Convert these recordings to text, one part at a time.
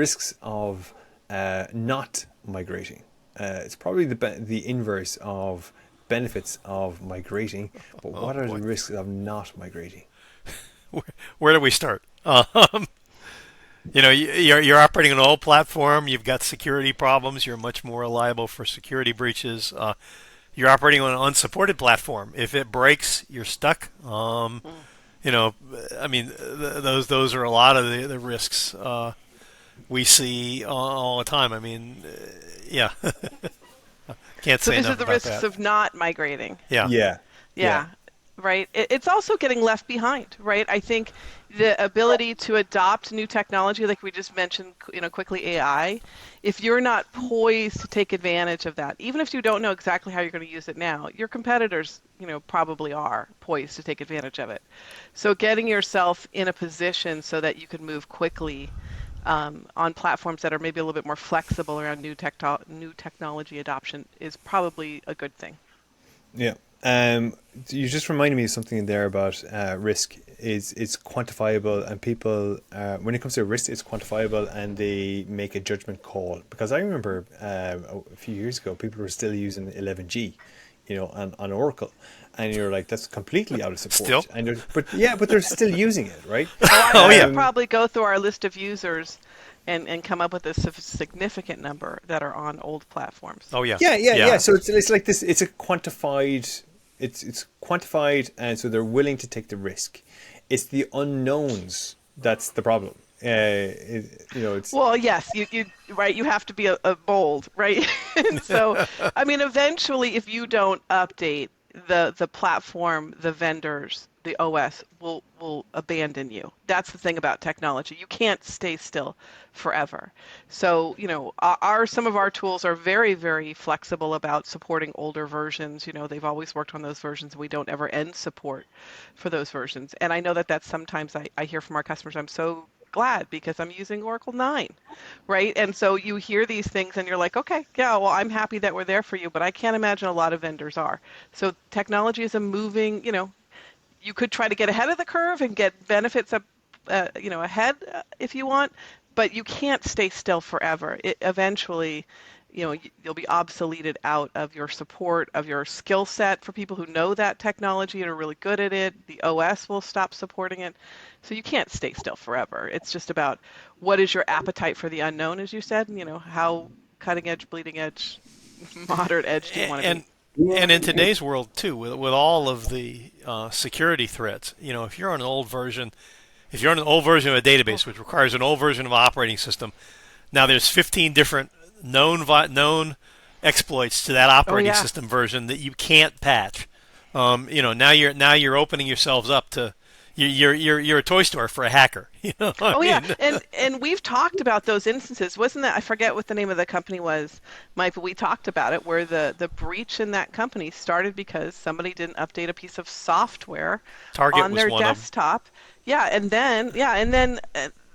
risks of not migrating. It's probably the inverse of benefits of migrating, but Oh what are the boy, risks of not migrating? where, where do we start? You're operating on an old platform. You've got security problems. You're much more liable for security breaches. You're operating on an unsupported platform. If it breaks, you're stuck. Mm. You know, I mean, those are a lot of the risks we see all the time. I mean, yeah, can't So say these are enough the about risks that. of not migrating. Yeah, Yeah, yeah, Yeah, right. It's also getting left behind, right? I think the ability to adopt new technology, like we just mentioned, quickly AI, if you're not poised to take advantage of that, even if you don't know exactly how you're going to use it now, your competitors, probably are poised to take advantage of it. So getting yourself in a position so that you can move quickly on platforms that are maybe a little bit more flexible around new technology adoption is probably a good thing. yeah. Um, you just reminded me of something in there about risk. Is it's quantifiable, and people when it comes to risk, it's quantifiable, and they make a judgment call. Because I remember a few years ago, people were still using 11G, on Oracle, and you're like, that's completely out of still. support. And but yeah, but they're still using it, right? Oh, I Oh yeah, could Um, probably go through our list of users and come up with a significant number that are on old platforms. oh yeah, Yeah, yeah, yeah. yeah. So it's like this. It's a quantified. It's quantified, and so they're willing to take the risk. It's the unknowns that's the problem. It's Well, yes, you right, you have to be a bold, right? And so, I mean, eventually, if you don't update the platform, the vendors, the OS will abandon you. That's the thing about technology. You can't stay still forever. So, some of our tools are very, very flexible about supporting older versions. They've always worked on those versions, and we don't ever end support for those versions. And I know that that's sometimes I hear from our customers, I'm so glad because I'm using Oracle 9, right? And so you hear these things and you're like, okay, yeah, well, I'm happy that we're there for you, but I can't imagine a lot of vendors are. So technology is a moving, you could try to get ahead of the curve and get benefits up, ahead if you want, but you can't stay still forever. It eventually, you'll be obsoleted out of your support of your skill set for people who know that technology and are really good at it. The OS will stop supporting it. So you can't stay still forever. It's just about what is your appetite for the unknown, as you said, and how cutting edge, bleeding edge, moderate edge do you want to And be? and in today's world too, with all of the security threats, if you're on an old version, if you're on an old version of a Oh, database which requires an old version of an operating system, now there's 15 different known exploits to that oh operating yeah. system version that you can't patch. Now you're opening yourselves up to you're a toy store for a hacker. You know what Oh I yeah, mean? and we've talked about those instances. Wasn't that, I forget what the name of the company was, Mike, but we talked about it where the breach in that company started because somebody didn't update a piece of software Target on was their one of them. desktop. Yeah, and then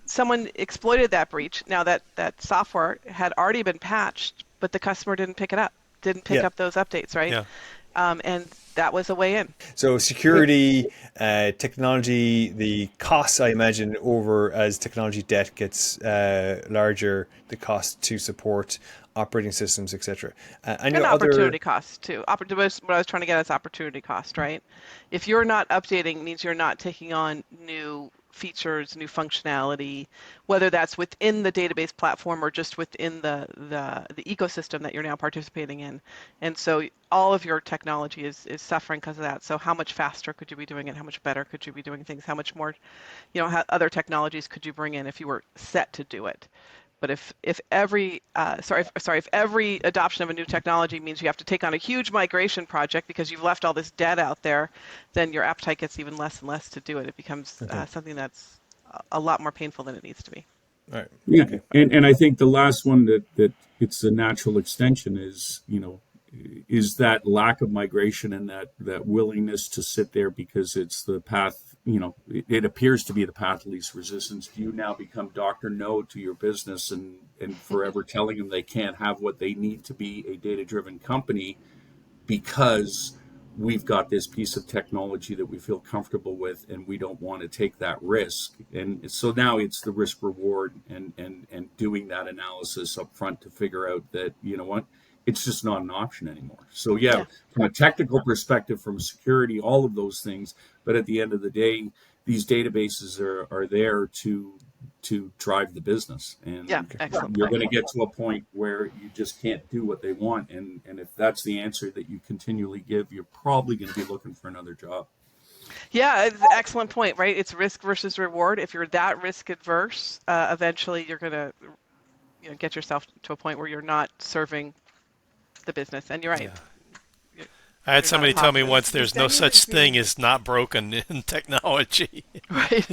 someone exploited that breach. Now that software had already been patched, but the customer didn't pick it up, didn't pick yeah. up those updates, right? Yeah. And that was a way in. So security, technology, the costs, I imagine, over as technology debt gets larger, the cost to support operating systems, etc. And And your other opportunity cost too. What I was trying to get at is opportunity cost, right? If you're not updating, means you're not taking on new features, new functionality, whether that's within the database platform or just within the ecosystem that you're now participating in. And so all of your technology is suffering because of that. So how much faster could you be doing it? How much better could you be doing things? How much more, how other technologies could you bring in if you were set to do it? But if every if every adoption of a new technology means you have to take on a huge migration project because you've left all this debt out there, then your appetite gets even less and less to do it. It becomes okay, something that's a lot more painful than it needs to be. all right, Yeah, okay, and I think the last one that it's a natural extension is is that lack of migration and that willingness to sit there because it's the path, it appears to be the path of least resistance. Do you now become Dr. No to your business and forever telling them they can't have what they need to be a data driven company because we've got this piece of technology that we feel comfortable with, and we don't want to take that risk. And so now it's the risk reward, and doing that analysis up front to figure out that, you know what, it's just not an option anymore. So yeah, from a technical perspective, from security, all of those things, but at the end of the day, these databases are there to drive the business, and excellent you're point. going to get to a point where you just can't do what they want, and if that's the answer that you continually give, you're probably going to be looking for another job. Yeah, it's an excellent point, right? It's risk versus reward. If you're that risk adverse, eventually you're going to get yourself to a point where you're not serving the business. And you're right. Yeah. I had somebody tell me once there's no such thing as not broken in technology. Right.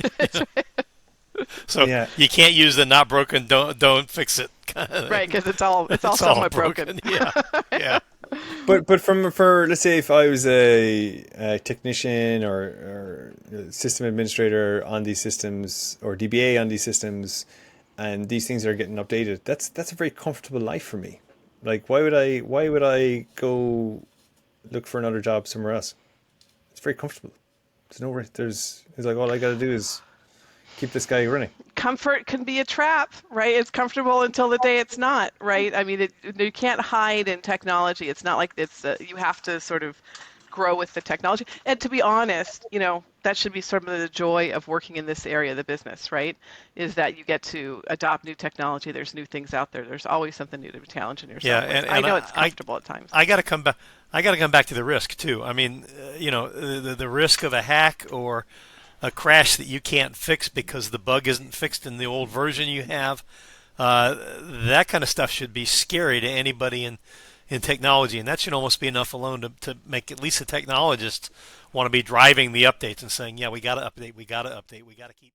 So you can't use the not broken, don't fix it. Right, because it's all somewhat broken. Yeah. But for let's say if I was a technician or system administrator on these systems, or DBA on these systems, and these things are getting updated, that's a very comfortable life for me. Like, why would I go look for another job somewhere else? It's very comfortable. It's like, all I got to do is keep this guy running. Comfort can be a trap, right? It's comfortable until the day it's not, right? I mean, you can't hide in technology. It's not like it's you have to sort of grow with the technology. And to be honest, that should be sort of the joy of working in this area of the business, right? Is that you get to adopt new technology. There's new things out there. There's always something new to be challenging yourself. Yeah, and I know it's comfortable at times. I got to come back to the risk too. I mean, the risk of a hack or a crash that you can't fix because the bug isn't fixed in the old version you have. That kind of stuff should be scary to anybody in technology, and that should almost be enough alone to make at least a technologist want to be driving the updates and saying, yeah, we got to update, we got to keep